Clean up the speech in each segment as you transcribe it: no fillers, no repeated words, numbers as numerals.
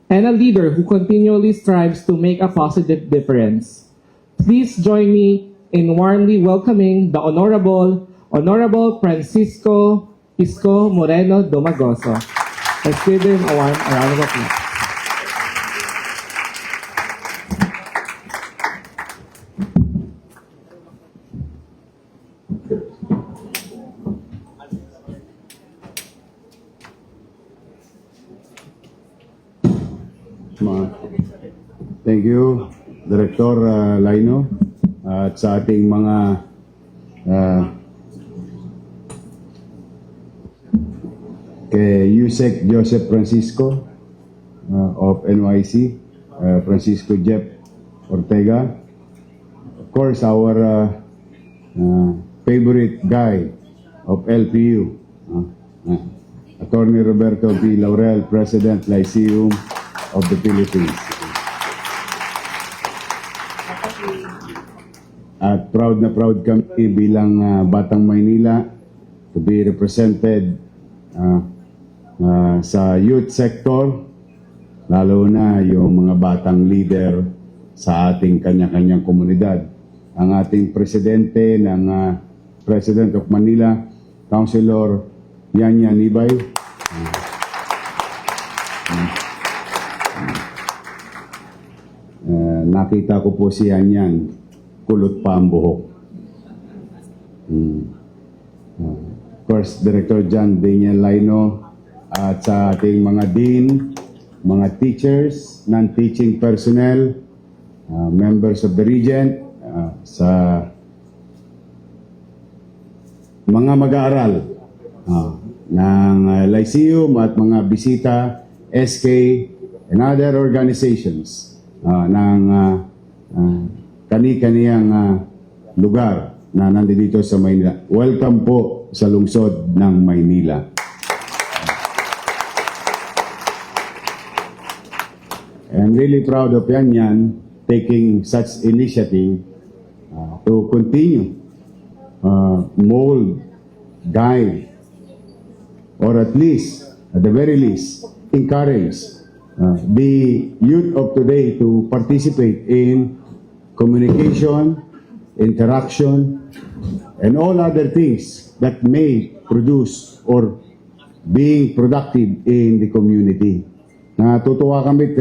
and a leader who continually strives to make a positive difference. Please join me in warmly welcoming the Honorable Francisco Pisco Moreno Domagoso. Let's give him a round of applause. Thank you, Director Laino, at sa ating mga kay Yusek Joseph Francisco of NYC, Francisco Jeff Ortega, of course our favorite guy of LPU, Attorney Roberto P. Laurel, President Lyceum of the Philippines. At proud na proud kami bilang Batang Maynila to be represented sa youth sector, lalo na yung mga batang leader sa ating kanya-kanyang komunidad. Ang ating presidente ng President of Manila, Councilor Yanya Nibay. Nakita ko po si Yanyan, kulot pa ang buhok. Of course, Director John Daniel Laino, at sa ating mga dean, mga teachers, non-teaching personnel, members of the Regent, sa mga mag-aaral ng Lyceum at mga bisita, SK, and other organizations ng kani-kaniyang lugar na nandito sa Maynila. Welcome po sa lungsod ng Maynila. I'm really proud of Yanyan taking such initiative to continue mold, guide, or at least, at the very least, encourage the youth of today to participate in communication, interaction, and all other things that may produce or being productive in the community. Natutuwa kami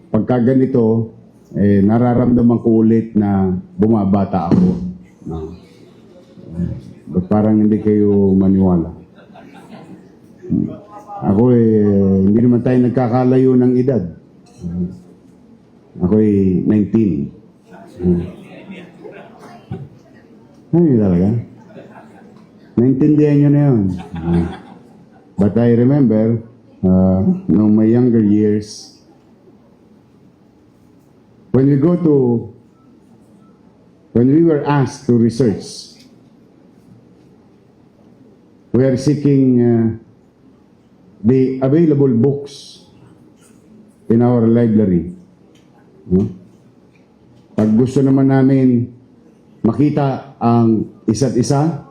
pagka ganito, nararamdaman ko ulit na bumabata ako. But parang hindi kayo maniwala. Ako hindi naman tayo nagkakalayo ng edad. Ako 19. Ano talaga? Naintindihan nyo na yun. But I remember, nung my younger years, when we were asked to research, we are seeking the available books in our library. Pag gusto naman namin makita ang isa't isa,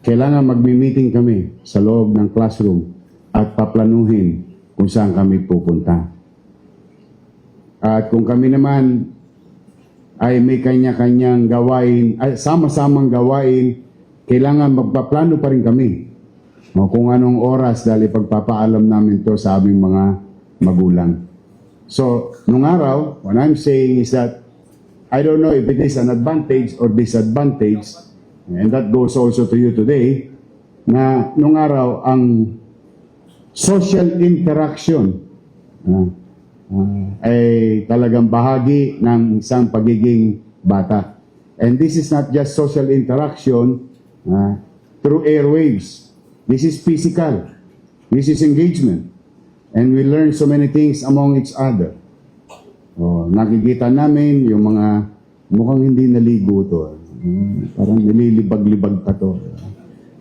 kailangan magmi-meeting kami sa loob ng classroom at paplanuhin kung saan kami pupunta. At kung kami naman ay may kanya-kanyang gawain, sama-samang gawain, kailangan magpaplano pa rin kami kung anong oras dahil pagpapaalam namin to sa aming mga magulang. So, nung araw, what I'm saying is that I don't know if it is an advantage or disadvantage, and that goes also to you today, na nung araw ang social interaction ay talagang bahagi ng isang pagiging bata. And this is not just social interaction through airwaves. This is physical. This is engagement. And we learn so many things among each other. Nakikita namin yung mga mukhang hindi naligo to. Parang nililibag-libag pa to.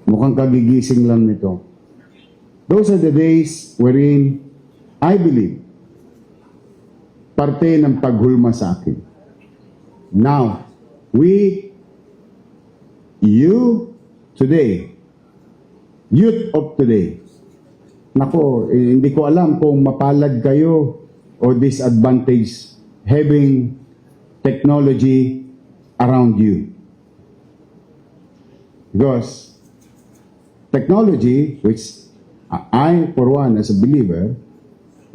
Mukhang kagigising lang nito. Those are the days wherein I believe parte ng paghulma sa akin. Now, you today, youth of today, nako, hindi ko alam kung mapalad kayo or disadvantage having technology around you. Because technology, which I, for one, as a believer,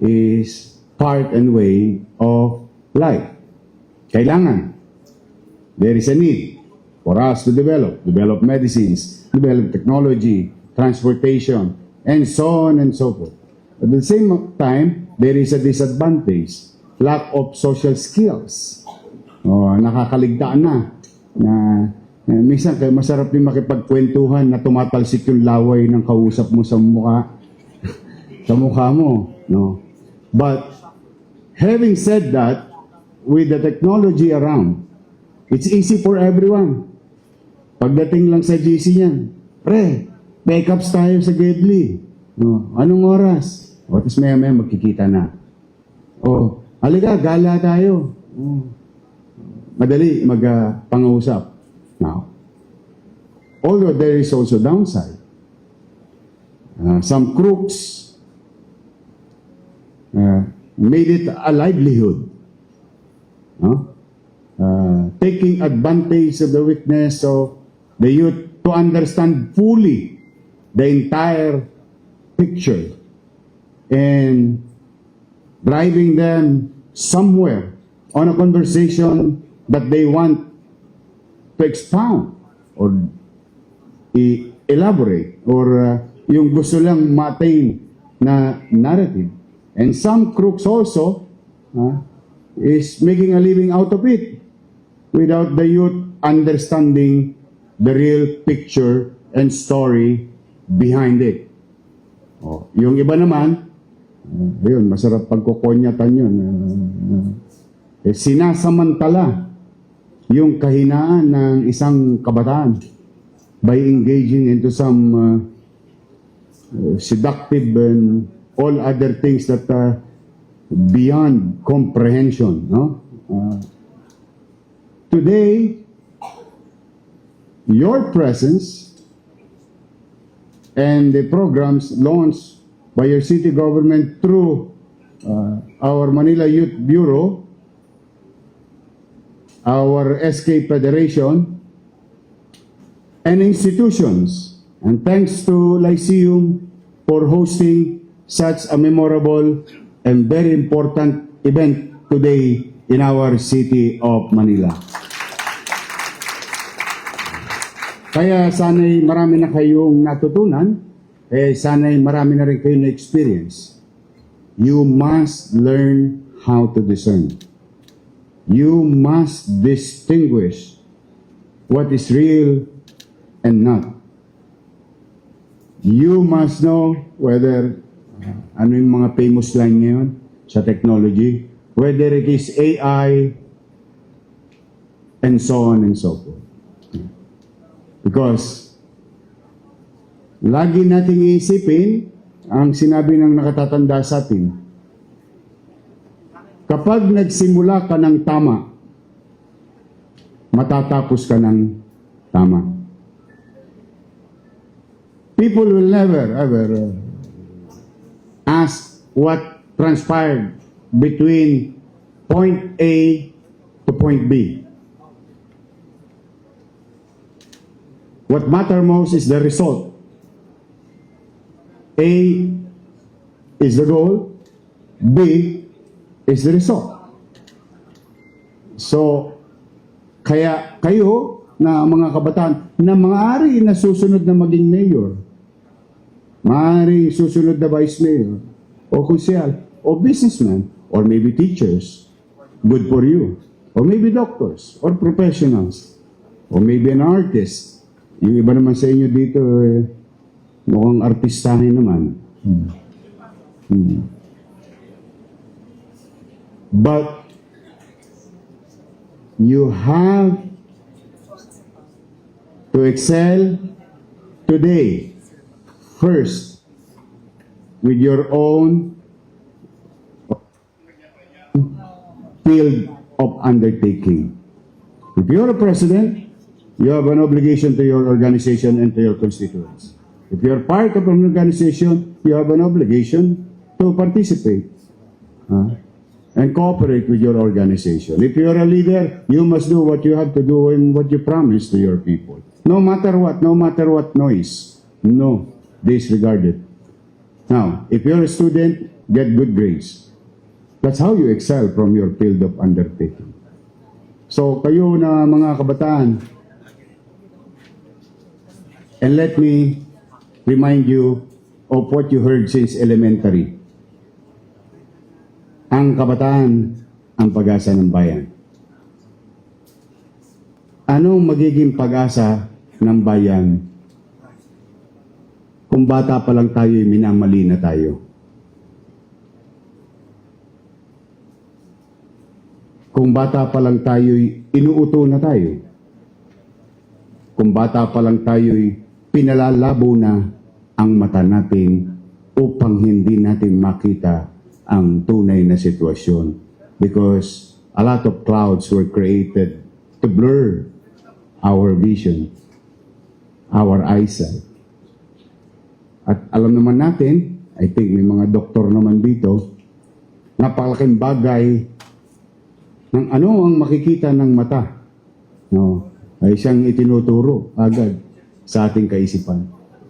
is part and way of life. Kailangan. There is a need for us to develop medicines, develop technology, transportation, and so on and so forth. At the same time, there is a disadvantage, lack of social skills. Nakakaligtaan na minsan kaya masarap din makipagkwentuhan na tumatalsik yung laway ng kausap mo sa mukha sa mukha mo, no? But having said that, with the technology around, it's easy for everyone. Pagdating lang sa GC yan, pre, backups tayo sa Gedli. No, anong oras? O, tapos maya magkikita na. O, halika, gala tayo. Madali mag-pangusap. Now, although there is also downside, some crooks made it a livelihood. Taking advantage of the weakness of the youth to understand fully the entire picture and driving them somewhere on a conversation that they want to expound or elaborate or yung gusto lang ma-attain na narrative. And some crooks also is making a living out of it without the youth understanding the real picture and story behind it. Yung iba naman, yun, masarap pagkukonyatan yun. Sinasamantala yung kahinaan ng isang kabataan by engaging into some seductive and all other things that are beyond comprehension. No? Today, your presence and the programs launched by your city government through our Manila Youth Bureau, our SK Federation, and institutions. And thanks to Lyceum for hosting such a memorable and very important event today in our city of Manila. Kaya sana'y marami na kayong natutunan, sana'y marami na rin kayong na-experience. You must learn how to discern. You must distinguish what is real and not. You must know whether, ano yung mga famous line ngayon sa technology, whether it is AI, and so on and so forth. Because, lagi nating iisipin ang sinabi ng nakatatanda sa atin. Kapag nagsimula ka ng tama, matatapos ka ng tama. People will never, ever ask what transpired between point A to point B. What matters most is the result. A is the goal, B is the result. So, kaya kayo na mga kabataan na maaari na susunod na maging mayor, maaari susunod na vice mayor, o konsyal, o businessman, or maybe teachers, good for you. Or maybe doctors, or professionals, or maybe an artist. Yung iba naman sa inyo dito, mukhang artistahin naman. But you have to excel today, first, with your own field of undertaking. If you're a president, you have an obligation to your organization and to your constituents. If you're part of an organization, you have an obligation to participate. and cooperate with your organization. If you're a leader, you must do what you have to do and what you promise to your people. No matter what noise. No, disregard it. Now, if you're a student, get good grades. That's how you excel from your field of undertaking. So, kayo na mga kabataan, and let me remind you of what you heard since elementary. Ang kabataan, ang pag-asa ng bayan. Anong magiging pag-asa ng bayan kung bata pa lang tayo, minamali na tayo? Kung bata pa lang tayo, inuuto na tayo. Kung bata pa lang tayo, pinalalabo na ang mata natin upang hindi natin makita ang tunay na sitwasyon. Because a lot of clouds were created to blur our vision, our eyesight. At alam naman natin, I think may mga doktor naman dito, napakalaking bagay ng ano ang makikita ng mata. No, ay siyang itinuturo agad sa ating kaisipan.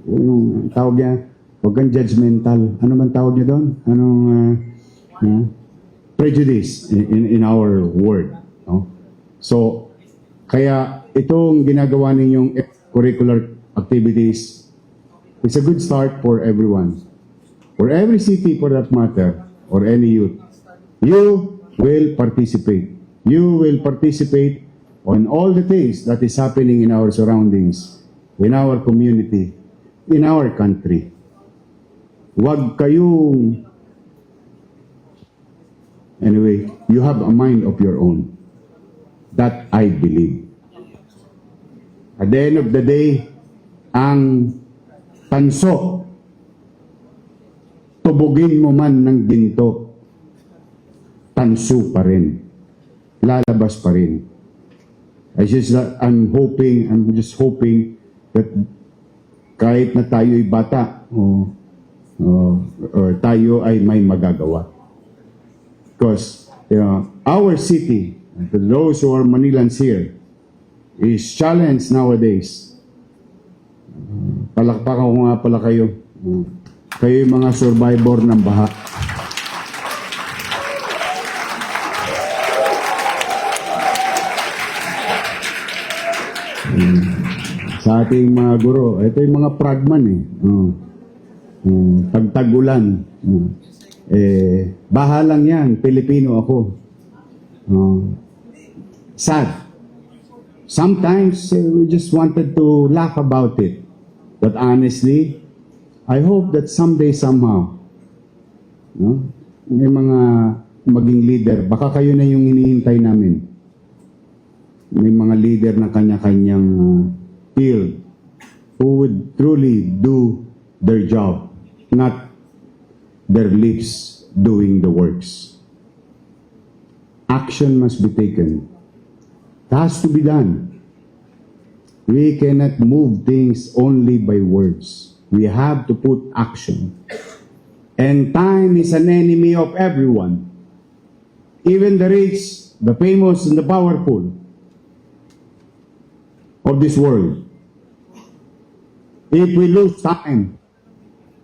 Yung tawag niya, huwag kang judgmental. Ano man tawag niya doon? Anong prejudice in our word. No? So, kaya itong ginagawa ninyong curricular activities is a good start for everyone. For every city for that matter, or any youth. You will participate. You will participate on all the things that is happening in our surroundings, in our community, in our country. Huwag kayong... Anyway, you have a mind of your own. That I believe. At the end of the day, ang tanso, tubugin mo man ng ginto, tanso pa rin. Lalabas pa rin. I'm just hoping that kahit na tayo'y bata, or tayo ay may magagawa. Because, our city, those who are Manilans here, is challenged nowadays. Palakpakan ko nga pala kayo. Kayo yung mga survivor ng baha. Sa ating mga guro, ito yung mga pragman eh. Pagtagulan. Baha lang yan, Pilipino ako. Sad. Sometimes we just wanted to laugh about it. But honestly, I hope that someday, somehow, may mga maging leader, baka kayo na yung hinihintay namin. May mga leader na kanya-kanyang field who would truly do their job, not their lips doing the works. Action must be taken. It has to be done. We cannot move things only by words. We have to put action. And time is an enemy of everyone. Even the rich, the famous, and the powerful of this world. If we lose time,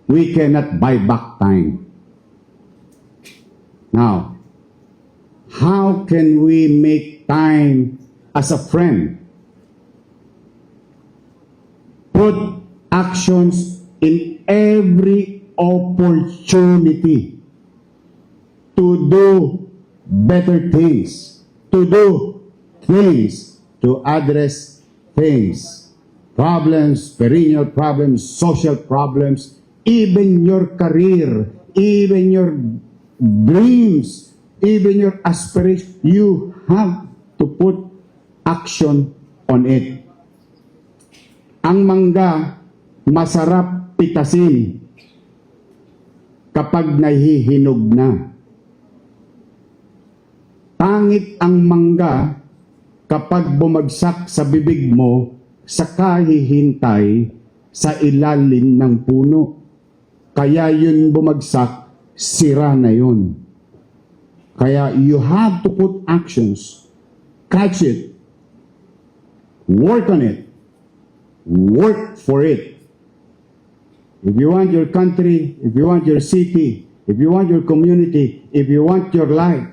we cannot buy back time. Now, how can we make time as a friend? Put actions in every opportunity to do better things, to do things, to address things, problems, perennial problems, social problems, even your career, even your dreams, even your aspirations. You have to put action on it. Ang mangga, masarap pitasin kapag nahihinog na. Pangit ang mangga kapag bumagsak sa bibig mo sa kahihintay sa ilalim ng puno. Kaya yun bumagsak, sira na yun. Kaya you have to put actions, catch it, work on it, work for it. If you want your country, if you want your city, if you want your community, if you want your life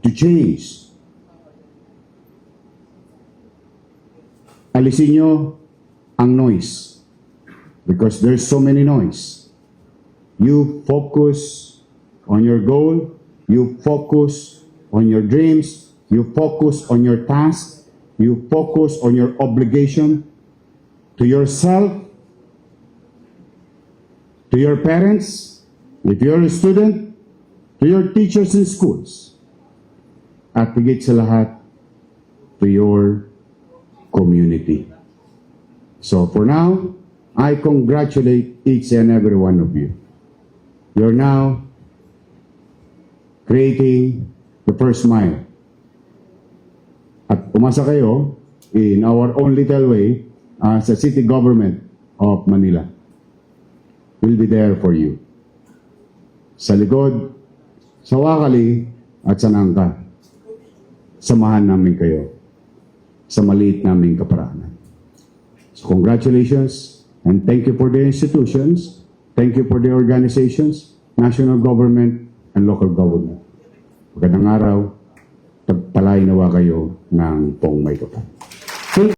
to change, alisin nyo ang noise. Because there's so many noise. You focus on your goal, you focus on your dreams, you focus on your task, you focus on your obligation to yourself, to your parents, if you're a student, to your teachers in schools, at higit sa lahat, to your community. So for now, I congratulate each and every one of you. You're now creating the first mile. At umasa kayo in our own little way as a city government of Manila. We'll be there for you. Sa likod, sa Wakali, at sa Nangka. Samahan namin kayo sa maliit naming kaparaanan. So congratulations and thank you for the institutions, thank you for the organizations, national government, and local government. Magandang araw, pagpalainawa kayo ng pong may kapal.